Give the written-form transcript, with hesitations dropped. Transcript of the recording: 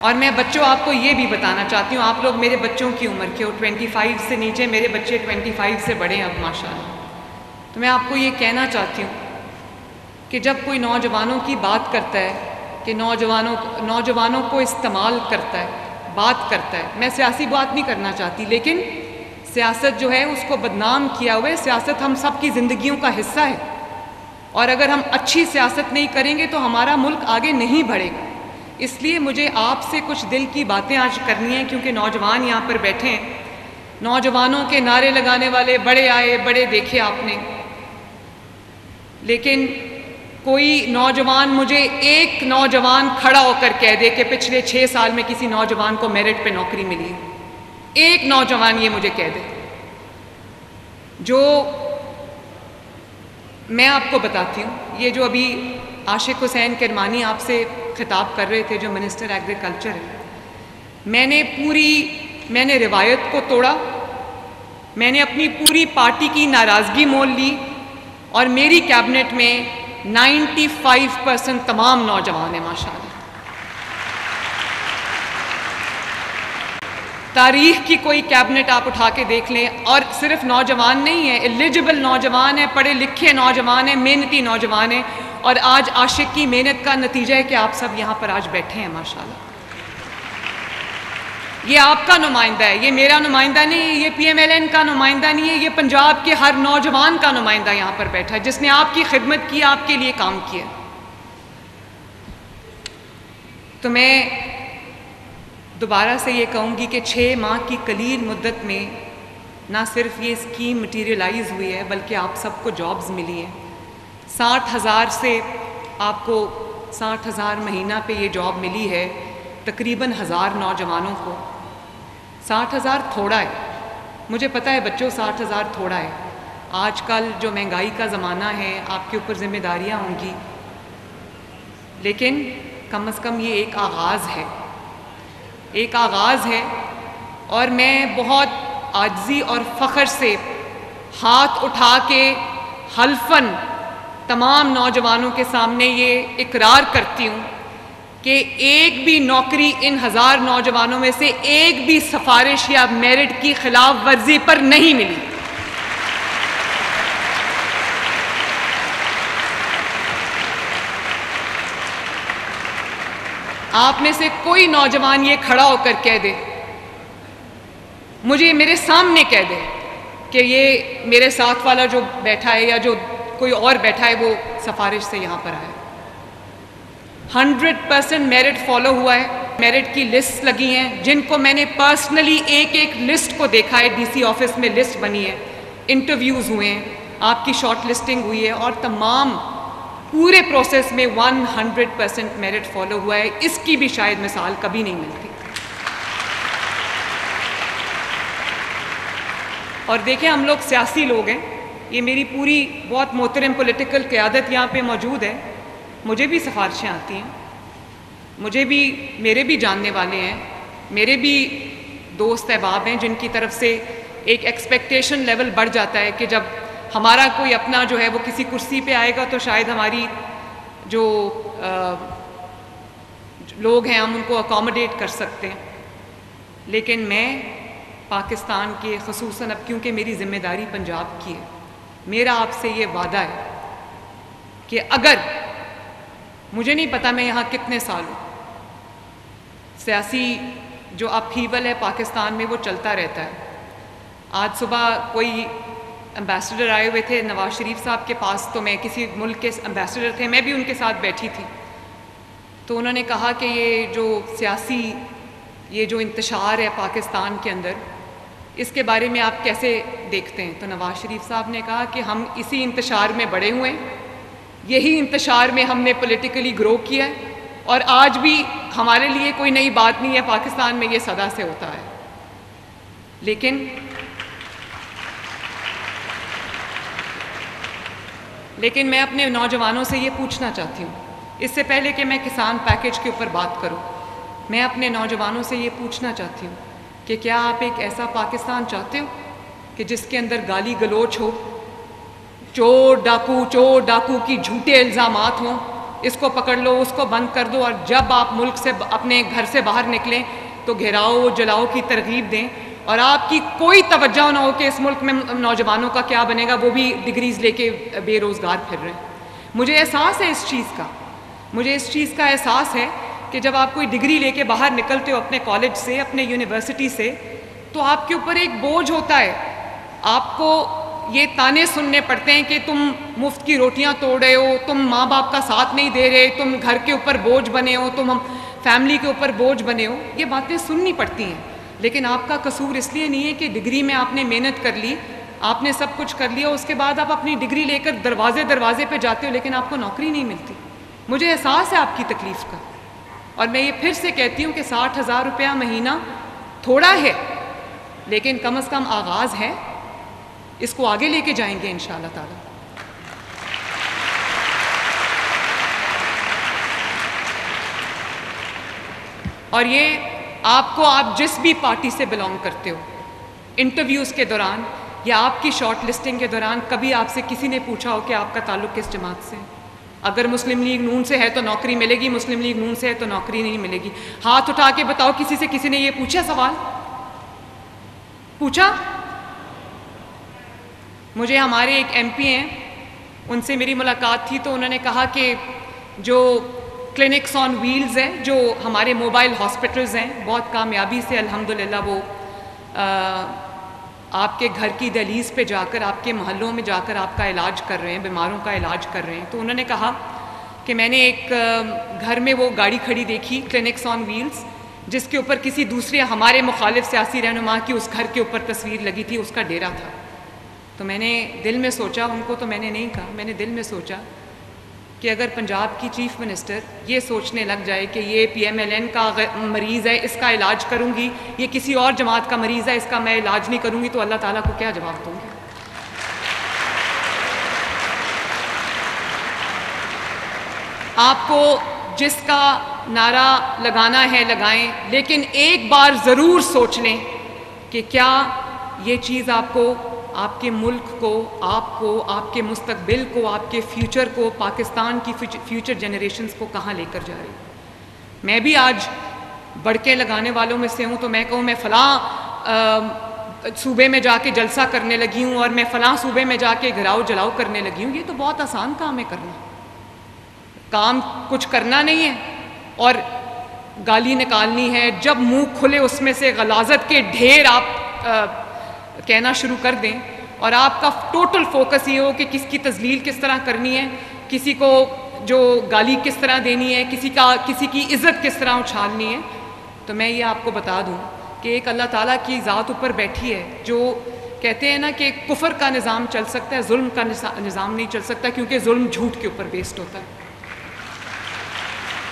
اور میں بچوں آپ کو یہ بھی بتانا چاہتی ہوں، آپ لوگ میرے بچوں کی عمر کے ہو، 25 سے نیچے، میرے بچے 25 سے بڑے ہیں اب ماشاءاللہ، تو میں آپ کو یہ کہنا چاہتی ہوں کہ جب کوئی نوجوانوں کی بات کرتا ہے کہ نوجوانوں کو استعمال کرتا ہے، بات کرتا ہے، میں سیاسی بات نہیں کرنا چاہتی، لیکن سیاست جو ہے اس کو بدنام کیا ہوا ہے۔ سیاست ہم سب کی زندگیوں کا حصہ ہے، اور اگر ہم اچھی سیاست نہیں کریں گے تو ہمارا ملک آگے نہیں بڑھے گا۔ اس لیے مجھے آپ سے کچھ دل کی باتیں آج کرنی ہیں، کیونکہ نوجوان یہاں پر بیٹھے ہیں۔ نوجوانوں کے نعرے لگانے والے بڑے آئے بڑے دیکھے آپ نے، لیکن کوئی نوجوان، مجھے ایک نوجوان کھڑا ہو کر کہہ دے کہ پچھلے 6 سال میں کسی نوجوان کو میرٹ پہ نوکری ملی ہے، ایک نوجوان یہ مجھے کہہ دے۔ جو میں آپ کو بتاتی ہوں، یہ جو ابھی عاشق حسین کرمانی آپ سے خطاب کر رہے تھے، جو منسٹر ایگریکلچر ہے، میں نے روایت کو توڑا، میں نے اپنی پوری پارٹی کی ناراضگی مول لی، اور میری کیبنٹ میں 95% تمام نوجوان ہیں ماشاءاللہ۔ تاریخ کی کوئی کیبنٹ آپ اٹھا کے دیکھ لیں، اور صرف نوجوان نہیں ہیں، ایلیجبل نوجوان ہیں، پڑھے لکھے نوجوان ہیں، محنتی نوجوان ہیں، اور آج عاشق کی محنت کا نتیجہ ہے کہ آپ سب یہاں پر آج بیٹھے ہیں ماشاءاللہ۔ یہ آپ کا نمائندہ ہے، یہ میرا نمائندہ نہیں ہے، یہ پی ایم ایل این کا نمائندہ نہیں ہے، یہ پنجاب کے ہر نوجوان کا نمائندہ یہاں پر بیٹھا ہے، جس نے آپ کی خدمت کی، آپ کے لیے کام کیا۔ تو میں دوبارہ سے یہ کہوں گی کہ 6 ماہ کی قلیل مدت میں نہ صرف یہ اسکیم مٹیریلائز ہوئی ہے، بلکہ آپ سب کو جابز ملی ہیں۔ 60,000 سے آپ کو 60,000 مہینہ پہ یہ جاب ملی ہے، تقریباً 1000 نوجوانوں کو۔ 60,000 تھوڑا ہے، مجھے پتہ ہے بچوں، 60,000 تھوڑا ہے۔ آج کل جو مہنگائی کا زمانہ ہے، آپ کے اوپر ذمہ داریاں ہوں گی، لیکن کم از کم یہ ایک آغاز ہے، ایک آغاز ہے۔ اور میں بہت عاجزی اور فخر سے ہاتھ اٹھا کے حلفاً تمام نوجوانوں کے سامنے یہ اقرار کرتی ہوں کہ ایک بھی نوکری ان 1000 نوجوانوں میں سے ایک بھی سفارش یا میرٹ کی خلاف ورزی پر نہیں ملی۔ آپ میں سے کوئی نوجوان یہ کھڑا ہو کر کہہ دے، مجھے میرے سامنے کہہ دے کہ یہ میرے ساتھ والا جو بیٹھا ہے یا جو کوئی اور بیٹھا ہے وہ سفارش سے یہاں پر آیا۔ 100% میرٹ فالو ہوا ہے، میرٹ کی لسٹ لگی ہیں، جن کو میں نے پرسنلی ایک لسٹ کو دیکھا ہے، ڈی سی آفس میں لسٹ بنی ہے، انٹرویوز ہوئے ہیں، آپ کی شارٹ لسٹنگ ہوئی ہے، اور تمام پورے پروسیس میں 100% میرٹ فالو ہوا ہے۔ اس کی بھی شاید مثال کبھی نہیں ملتی۔ اور دیکھیں، ہم لوگ سیاسی لوگ ہیں، یہ میری پوری بہت محترم پولیٹیکل قیادت یہاں پہ موجود ہے، مجھے بھی سفارشیں آتی ہیں، میرے بھی جاننے والے ہیں، میرے بھی دوست احباب ہیں، جن کی طرف سے ایک ایکسپیکٹیشن لیول بڑھ جاتا ہے کہ جب ہمارا کوئی اپنا جو ہے وہ کسی کرسی پہ آئے گا تو شاید ہماری جو لوگ ہیں ہم ان کو اکاموڈیٹ کر سکتے ہیں۔ لیکن میں پاکستان کے، خصوصاً اب کیونکہ میری ذمہ داری پنجاب کی ہے، میرا آپ سے یہ وعدہ ہے کہ اگر، مجھے نہیں پتا میں یہاں کتنے سال ہوں، سیاسی جو اپہیول ہے پاکستان میں وہ چلتا رہتا ہے۔ آج صبح کوئی امبیسڈر آئے ہوئے تھے نواز شریف صاحب کے پاس، تو میں کسی ملک کے امبیسڈر تھے، میں بھی ان کے ساتھ بیٹھی تھی، تو انہوں نے کہا کہ یہ جو سیاسی یہ جو انتشار ہے پاکستان کے اندر، اس کے بارے میں آپ کیسے دیکھتے ہیں؟ تو نواز شریف صاحب نے کہا کہ ہم اسی انتشار میں بڑے ہوئے ہیں، یہی انتشار میں ہم نے پولیٹیکلی گرو کیا ہے، اور آج بھی ہمارے لیے کوئی نئی بات نہیں ہے، پاکستان میں یہ سدا سے ہوتا ہے۔ لیکن میں اپنے نوجوانوں سے یہ پوچھنا چاہتی ہوں، اس سے پہلے کہ میں کسان پیکج کے اوپر بات کروں، میں اپنے نوجوانوں سے یہ پوچھنا چاہتی ہوں کہ کیا آپ ایک ایسا پاکستان چاہتے ہو کہ جس کے اندر گالی گلوچ ہو، چور ڈاکو کی جھوٹے الزامات ہوں، اس کو پکڑ لو، اس کو بند کر دو، اور جب آپ ملک سے اپنے گھر سے باہر نکلیں تو گھیراؤ جلاؤ کی ترغیب دیں، اور آپ کی کوئی توجہ نہ ہو کہ اس ملک میں نوجوانوں کا کیا بنے گا، وہ بھی ڈگریز لے کے بے روزگار پھر رہے ہیں۔ مجھے احساس ہے اس چیز کا، مجھے اس چیز کا احساس ہے کہ جب آپ کوئی ڈگری لے کے باہر نکلتے ہو اپنے کالج سے، اپنے یونیورسٹی سے، تو آپ کے اوپر ایک بوجھ ہوتا ہے، آپ کو یہ تانے سننے پڑتے ہیں کہ تم مفت کی روٹیاں توڑ رہے ہو، تم ماں باپ کا ساتھ نہیں دے رہے، تم گھر کے اوپر بوجھ بنے ہو، تم فیملی کے اوپر بوجھ بنے ہو، یہ باتیں سننی پڑتی ہیں۔ لیکن آپ کا قصور اس لیے نہیں ہے کہ ڈگری میں آپ نے محنت کر لی، آپ نے سب کچھ کر لیا، اس کے بعد آپ اپنی ڈگری لے کر دروازے پہ جاتے ہو لیکن آپ کو نوکری نہیں ملتی۔ مجھے احساس ہے آپ کی تکلیف کا، اور میں یہ پھر سے کہتی ہوں کہ 60,000 روپیہ مہینہ تھوڑا ہے، لیکن کم از کم آغاز ہے، اس کو آگے لے کے جائیں گے انشاءاللہ تعالی۔ اور یہ آپ کو، آپ جس بھی پارٹی سے بلانگ کرتے ہو، انٹرویوز کے دوران یا آپ کی شارٹ لسٹنگ کے دوران کبھی آپ سے کسی نے پوچھا ہو کہ آپ کا تعلق کس جماعت سے ہے؟ اگر مسلم لیگ نون سے ہے تو نوکری ملے گی، مسلم لیگ نون سے ہے تو نوکری نہیں ملے گی۔ ہاتھ اٹھا کے بتاؤ کسی سے کسی نے یہ پوچھا، سوال پوچھا؟ مجھے ہمارے ایک ایم پی ہیں، ان سے میری ملاقات تھی تو انہوں نے کہا کہ جو کلینکس آن ویلز ہیں، جو ہمارے موبائل ہاسپٹلز ہیں، بہت کامیابی سے الحمدللہ وہ آپ کے گھر کی دہلیز پہ جا کر، آپ کے محلوں میں جا کر آپ کا علاج کر رہے ہیں، بیماروں کا علاج کر رہے ہیں۔ تو انہوں نے کہا کہ میں نے ایک گھر میں وہ گاڑی کھڑی دیکھی، کلینکس آن ویلز، جس کے اوپر کسی دوسرے ہمارے مخالف سیاسی رہنما کی اس گھر کے اوپر تصویر لگی تھی، اس کا ڈیرا تھا۔ تو میں نے دل میں سوچا، ان کو تو میں نے نہیں کہا، میں نے دل میں سوچا کہ اگر پنجاب کی چیف منسٹر یہ سوچنے لگ جائے کہ یہ پی ایم ایل این کا مریض ہے، اس کا علاج کروں گی، یہ کسی اور جماعت کا مریض ہے، اس کا میں علاج نہیں کروں گی، تو اللہ تعالیٰ کو کیا جواب دوں گی؟ آپ کو جس کا نعرہ لگانا ہے لگائیں، لیکن ایک بار ضرور سوچ لیں کہ کیا یہ چیز آپ کو، آپ کے ملک کو، آپ کے مستقبل کو، آپ کے فیوچر کو، پاکستان کی فیوچر جنریشنز کو کہاں لے کر جا رہی ہے؟ میں بھی آج بڑکے لگانے والوں میں سے ہوں، تو میں کہوں میں فلاں صوبے میں جا کے جلسہ کرنے لگی ہوں اور میں فلاں صوبے میں جا کے گھراؤ جلاؤ کرنے لگی ہوں، یہ تو بہت آسان کام ہے کرنا، کام کچھ کرنا نہیں ہے اور گالی نکالنی ہے، جب منہ کھلے اس میں سے غلاظت کے ڈھیر آپ کہنا شروع کر دیں، اور آپ کا ٹوٹل فوکس یہ ہو کہ کس کی تذلیل کس طرح کرنی ہے، کسی کو جو گالی کس طرح دینی ہے، کسی کی عزت کس طرح اچھالنی ہے، تو میں یہ آپ کو بتا دوں کہ ایک اللہ تعالیٰ کی ذات اوپر بیٹھی ہے، جو کہتے ہیں نا کہ کفر کا نظام چل سکتا ہے، ظلم کا نظام نہیں چل سکتا، کیونکہ ظلم جھوٹ کے اوپر بیسڈ ہوتا ہے۔